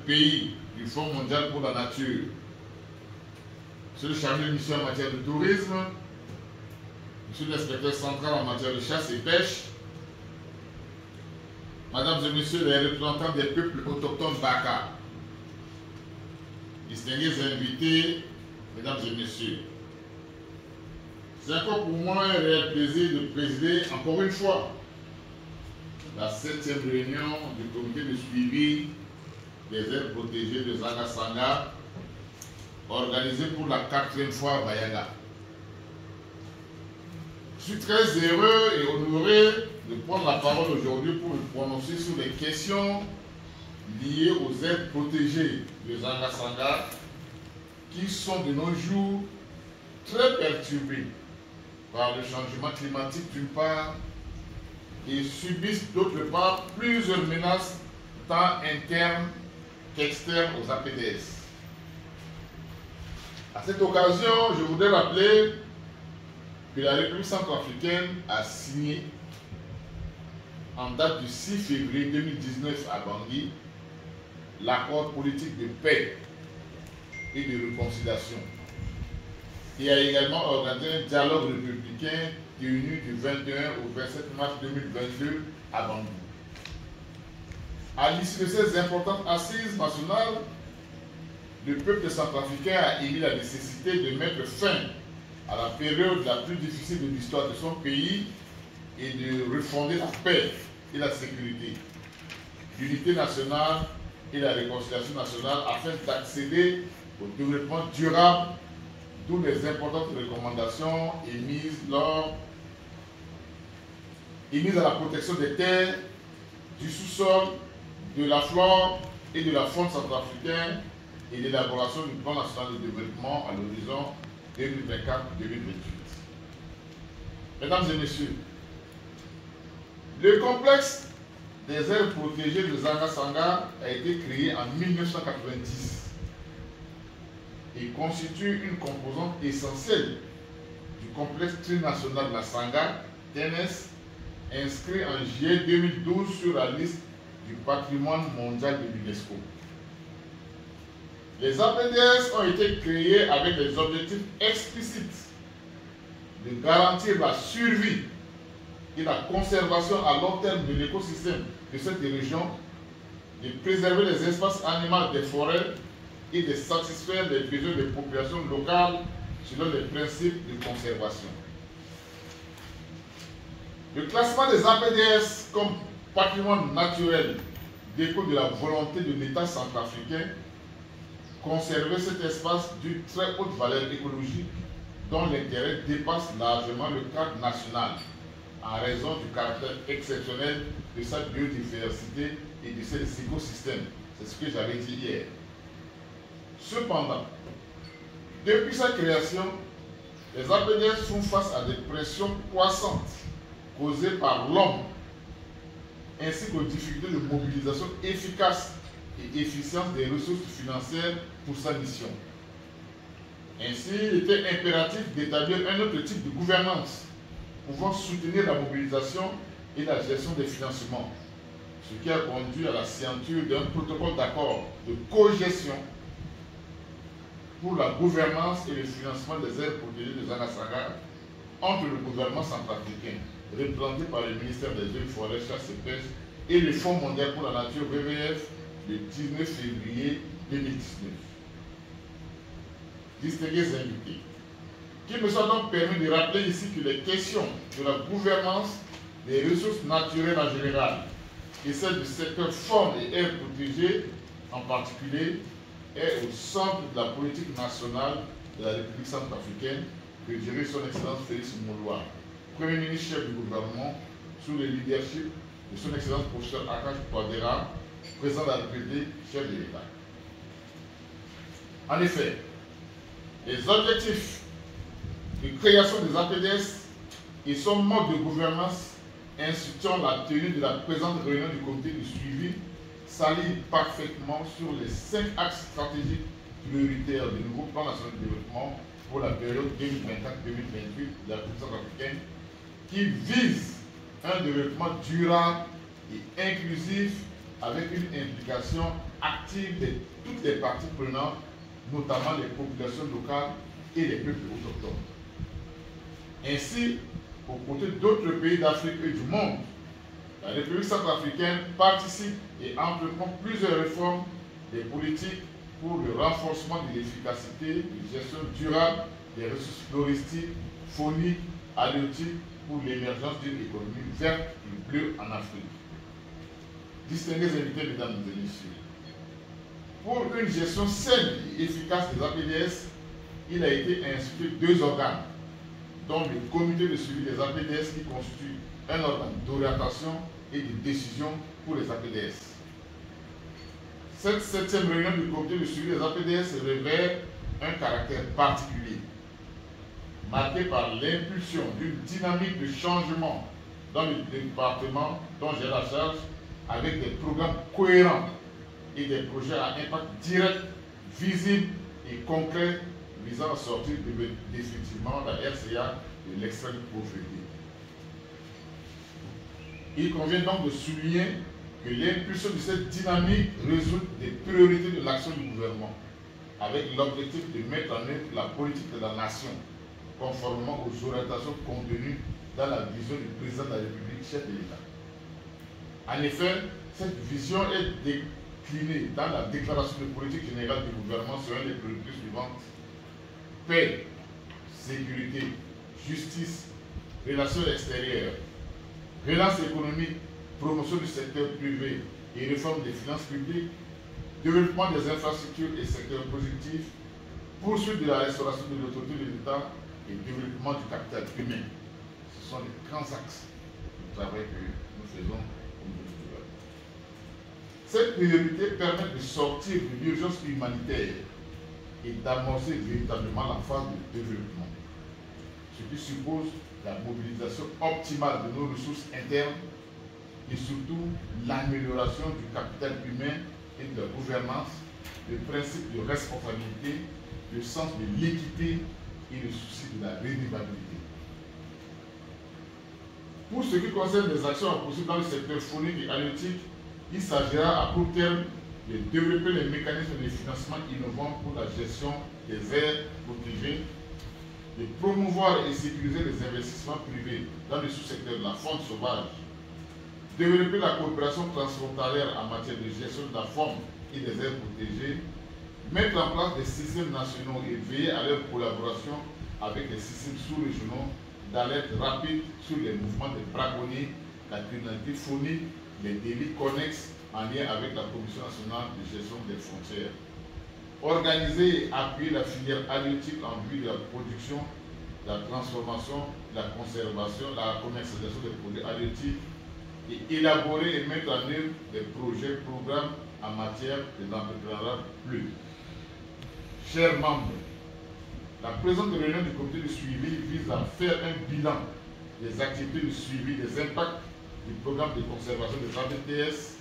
pays du Fonds mondial pour la nature. Monsieur le chargé de mission en matière de tourisme, monsieur l'inspecteur central en matière de chasse et pêche, mesdames et messieurs les représentants des peuples autochtones Baka, distingués invités, mesdames et messieurs, c'est encore pour moi un réel plaisir de présider encore une fois la 7e réunion du comité de suivi des aires protégées de Zanga-Sanga, organisée pour la 4e fois à Bayaga. Je suis très heureux et honoré de prendre la parole aujourd'hui pour me prononcer sur les questions liées aux aires protégées de Zanga-Sanga qui sont de nos jours très perturbées par le changement climatique d'une part et subissent d'autre part plusieurs menaces tant internes qu'externes aux APDS. À cette occasion, je voudrais rappeler que la République centrafricaine a signé en date du 6 février 2019 à Bangui l'accord politique de paix et de réconciliation et a également organisé un dialogue républicain réuni du 21 au 27 mars 2022 à Bangui. À l'issue de ces importantes assises nationales, le peuple centrafricain a émis la nécessité de mettre fin à la période la plus difficile de l'histoire de son pays et de refonder la paix et la sécurité, l'unité nationale et la réconciliation nationale afin d'accéder au développement durable, d'où les importantes recommandations émises à la protection des terres, du sous-sol, de la flore et de la faune centrafricaine et l'élaboration du plan national de développement à l'horizon 2024-2028. Mesdames et messieurs, le complexe des aires protégées de Zanga-Sanga a été créé en 1990 et constitue une composante essentielle du complexe trinational de la Sanga, TNS, inscrit en juillet 2012 sur la liste du patrimoine mondial de l'UNESCO. Les APDS ont été créés avec des objectifs explicites de garantir la survie et la conservation à long terme de l'écosystème de cette région, de préserver les espaces animaux des forêts et de satisfaire les besoins des populations locales selon les principes de conservation. Le classement des APDS comme patrimoine naturel découle de la volonté de l'État centrafricain conserver cet espace d'une très haute valeur écologique dont l'intérêt dépasse largement le cadre national en raison du caractère exceptionnel de sa biodiversité et de ses écosystèmes. C'est ce que j'avais dit hier. Cependant, depuis sa création, les APDS font face à des pressions croissantes causées par l'homme ainsi qu'aux difficultés de mobilisation efficace et efficiente des ressources financières pour sa mission. Ainsi, il était impératif d'établir un autre type de gouvernance pouvant soutenir la mobilisation et la gestion des financements, ce qui a conduit à la signature d'un protocole d'accord de cogestion pour la gouvernance et le financement des aires protégées de Zanga-Sanga entre le gouvernement centrafricain, représenté par le ministère des Eaux, Forêts, Chasse et Pêche, et le Fonds mondial pour la nature, WWF, le 19 février 2019. Distingués invités, qu'il me soit donc permis de rappeler ici que les questions de la gouvernance des ressources naturelles en général et celles du secteur faune et aires protégées en particulier est au centre de la politique nationale de la République centrafricaine que dirige son Excellence Félix Mouloua, Premier ministre chef du gouvernement, sous le leadership de son Excellence professeur Akash Touadéra, président de la République, chef de l'État. En effet, les objectifs de création des APDS et son mode de gouvernance instituant la tenue de la présente réunion du comité de suivi s'aligne parfaitement sur les 5 axes stratégiques prioritaires du nouveau plan national de développement pour la période 2024-2028 de la République centrafricaine qui vise un développement durable et inclusif avec une implication active de toutes les parties prenantes, notamment les populations locales et les peuples autochtones. Ainsi, aux côtés d'autres pays d'Afrique et du monde, la République centrafricaine participe et entreprend plusieurs réformes des politiques pour le renforcement de l'efficacité de gestion durable des ressources floristiques, fauniques, halieutiques pour l'émergence d'une économie verte et bleue en Afrique. Distingués invités, mesdames et messieurs, pour une gestion saine et efficace des APDS, il a été institué 2 organes, dont le comité de suivi des APDS qui constitue un organe d'orientation et de décision pour les APDS. Cette 7e réunion du comité de suivi des APDS revêt un caractère particulier, marqué par l'impulsion d'une dynamique de changement dans le département dont j'ai la charge, avec des programmes cohérents et des projets à impact direct, visible et concret visant à sortir définitivement la RCA de l'extrême pauvreté. Il convient donc de souligner que l'impulsion de cette dynamique résulte des priorités de l'action du gouvernement, avec l'objectif de mettre en œuvre la politique de la nation, conformément aux orientations contenues dans la vision du président de la République, chef de l'État. En effet, cette vision est déclinée dans la déclaration de politique générale du gouvernement selon les priorités suivantes: paix, sécurité, justice, relations extérieures, relance économique, promotion du secteur privé et réforme des finances publiques, développement des infrastructures et secteurs productifs, poursuite de la restauration de l'autorité de l'État et développement du capital humain. Ce sont les grands axes du travail que nous faisons au niveau du gouvernement. Cette priorité permet de sortir de l'urgence humanitaire et d'amorcer véritablement la phase de développement, ce qui suppose la mobilisation optimale de nos ressources internes et surtout l'amélioration du capital humain et de la gouvernance, le principe de responsabilité, le sens de l'équité et le souci de la redevabilité. Pour ce qui concerne les actions à poursuivre dans le secteur faunique et halieutique, il s'agira à court terme de développer les mécanismes de financement innovants pour la gestion des aires protégées, de promouvoir et sécuriser les investissements privés dans le sous-secteur de la faune sauvage, développer la coopération transfrontalière en matière de gestion de la faune et des aires protégées, mettre en place des systèmes nationaux et veiller à leur collaboration avec les systèmes sous-régionaux d'alerte rapide sur les mouvements des braconniers, la criminalité faunique, les délits connexes en lien avec la Commission nationale de gestion des frontières. Organiser et appuyer la filière halieutique en vue de la production, de la transformation, de la conservation, de la commercialisation des produits halieutiques et élaborer et mettre en œuvre des projets, programmes en matière d'entrepreneuriat bleu. Chers membres, la présente réunion du comité de suivi vise à faire un bilan des activités de suivi des impacts du programme de conservation des APDS.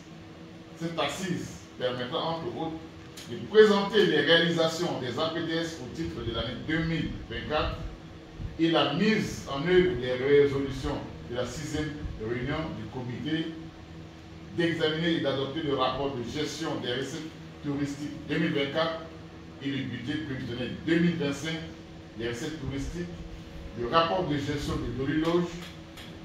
Cette assise permettra entre autres de présenter les réalisations des APDS au titre de l'année 2024 et la mise en œuvre des résolutions de la 6e réunion du comité, d'examiner et d'adopter le rapport de gestion des recettes touristiques 2024 et le budget prévisionnel 2025 des recettes touristiques, le rapport de gestion de l'Oriloge,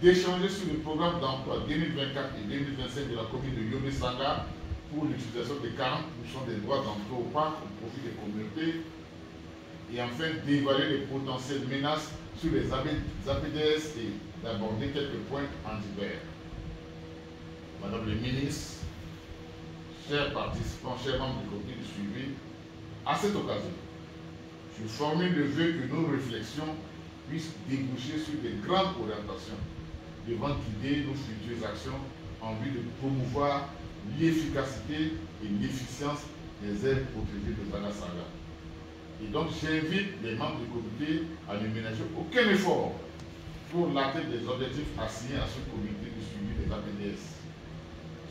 d'échanger sur le programme d'emploi 2024 et 2025 de la commune de Yobé-Sanga pour l'utilisation de 40% des droits d'emploi au parc au profit des communautés, et enfin d'évaluer les potentielles menaces sur les APDS et d'aborder quelques points en divers. Madame le ministre, chers participants, chers membres du comité de suivi, à cette occasion, je formule le vœu que nos réflexions puissent déboucher sur des grandes orientations devant guider nos futures actions en vue de promouvoir l'efficacité et l'efficience des aires protégées de Zanga-Sanga. Et donc j'invite les membres du comité à ne ménager aucun effort pour l'atteinte des objectifs assignés à ce comité de suivi des APDS.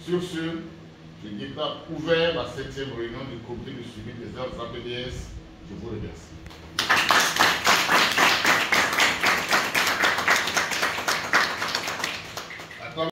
Sur ce, je déclare ouvert la 7e réunion du comité de suivi des APDS. Je vous remercie.